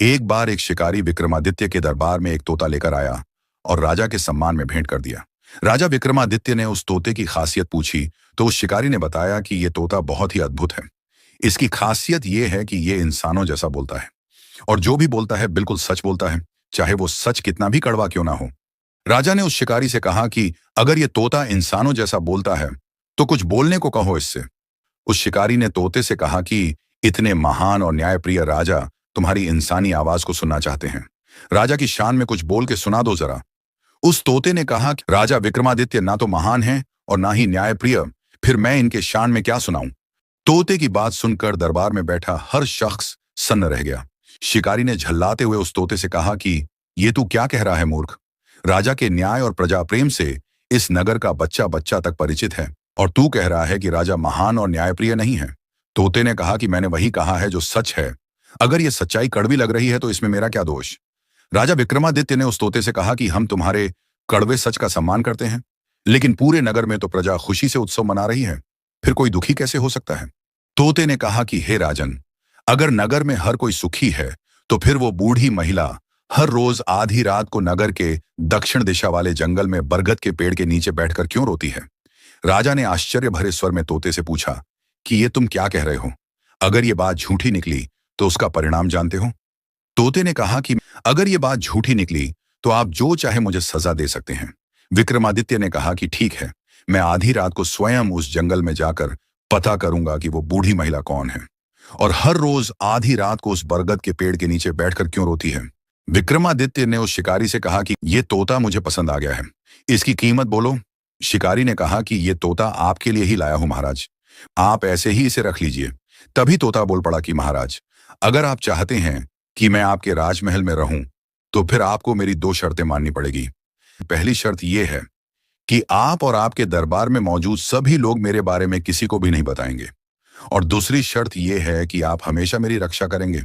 एक बार एक शिकारी विक्रमादित्य के दरबार में एक तोता लेकर आया और राजा के सम्मान में भेंट कर दिया। राजा विक्रमादित्य ने उस तोते की खासियत पूछी तो उस शिकारी ने बताया कि यह तोता बहुत ही अद्भुत है। इसकी खासियत यह है कि यह इंसानों जैसा बोलता है और जो भी बोलता है बिल्कुल सच बोलता है, चाहे वो सच कितना भी कड़वा क्यों ना हो। राजा ने उस शिकारी से कहा कि अगर ये तोता इंसानों जैसा बोलता है तो कुछ बोलने को कहो इससे। उस शिकारी ने तोते से कहा कि इतने महान और न्यायप्रिय राजा तुम्हारी इंसानी आवाज को सुनना चाहते हैं। राजा की शान में कुछ बोल के सुना दो जरा। उस तोते ने कहा कि राजा विक्रमादित्य ना तो महान है और ना ही न्यायप्रिय, फिर मैं इनके शान में क्या सुनाऊं। तोते की बात सुनकर दरबार में बैठा हर शख्स सन्न रह गया। शिकारी ने झल्लाते हुए उस तोते से कहा कि ये तू क्या कह रहा है मूर्ख। राजा के न्याय और प्रजा प्रेम से इस नगर का बच्चा बच्चा तक परिचित है और तू कह रहा है कि राजा महान और न्यायप्रिय नहीं है। तोते ने कहा कि मैंने वही कहा है जो सच है। अगर यह सच्चाई कड़वी लग रही है तो इसमें मेरा क्या दोष। राजा विक्रमादित्य ने उस तोते से कहा कि हम तुम्हारे कड़वे सच का सम्मान करते हैं, लेकिन पूरे नगर में तो प्रजा खुशी से उत्सव मना रही है, फिर कोई दुखी कैसे हो सकता है। तोते ने कहा कि हे राजन, अगर नगर में हर कोई सुखी है तो फिर वो बूढ़ी महिला हर रोज आधी रात को नगर के दक्षिण दिशा वाले जंगल में बरगद के पेड़ के नीचे बैठकर क्यों रोती है। राजा ने आश्चर्य भरे स्वर में तोते से पूछा कि ये तुम क्या कह रहे हो। अगर ये बात झूठी निकली तो उसका परिणाम जानते हो। तोते ने कहा कि अगर ये बात झूठी निकली तो आप जो चाहे मुझे सजा दे सकते हैं। विक्रमादित्य ने कहा कि ठीक है, मैं आधी रात को स्वयं उस जंगल में जाकर पता करूंगा कि वो बूढ़ी महिला कौन है और हर रोज आधी रात को उस बरगद के पेड़ के नीचे बैठकर क्यों रोती है। विक्रमादित्य ने उस शिकारी से कहा कि ये तोता मुझे पसंद आ गया है, इसकी कीमत बोलो। शिकारी ने कहा कि ये तोता आपके लिए ही लाया हूं महाराज, आप ऐसे ही इसे रख लीजिए। तभी तोता बोल पड़ा कि महाराज, अगर आप चाहते हैं कि मैं आपके राजमहल में रहूं तो फिर आपको मेरी दो शर्तें माननी पड़ेगी। पहली शर्त यह है कि आप और आपके दरबार में मौजूद सभी लोग मेरे बारे में किसी को भी नहीं बताएंगे, और दूसरी शर्त यह है कि आप हमेशा मेरी रक्षा करेंगे।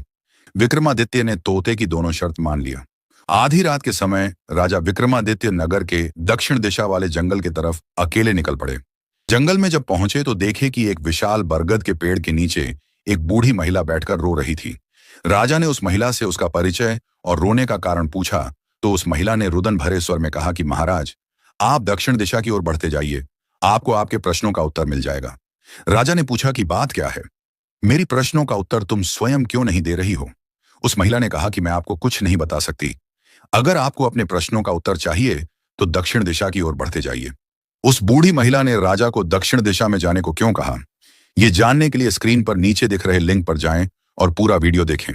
विक्रमादित्य ने तोते की दोनों शर्त मान लिया। आधी रात के समय राजा विक्रमादित्य नगर के दक्षिण दिशा वाले जंगल की तरफ अकेले निकल पड़े। जंगल में जब पहुंचे तो देखे कि एक विशाल बरगद के पेड़ के नीचे एक बूढ़ी महिला बैठकर रो रही थी। राजा ने उस महिला से उसका परिचय और रोने का कारण पूछा तो उस महिला ने रुदन भरे स्वर में कहा कि महाराज, आप दक्षिण दिशा की ओर बढ़ते जाइए, आपको आपके प्रश्नों का उत्तर मिल जाएगा। राजा ने पूछा कि बात क्या है, मेरी प्रश्नों का उत्तर तुम स्वयं क्यों नहीं दे रही हो। उस महिला ने कहा कि मैं आपको कुछ नहीं बता सकती, अगर आपको अपने प्रश्नों का उत्तर चाहिए तो दक्षिण दिशा की ओर बढ़ते जाइए। उस बूढ़ी महिला ने राजा को दक्षिण दिशा में जाने को क्यों कहा, यह जानने के लिए स्क्रीन पर नीचे दिख रहे लिंक पर जाएं और पूरा वीडियो देखें।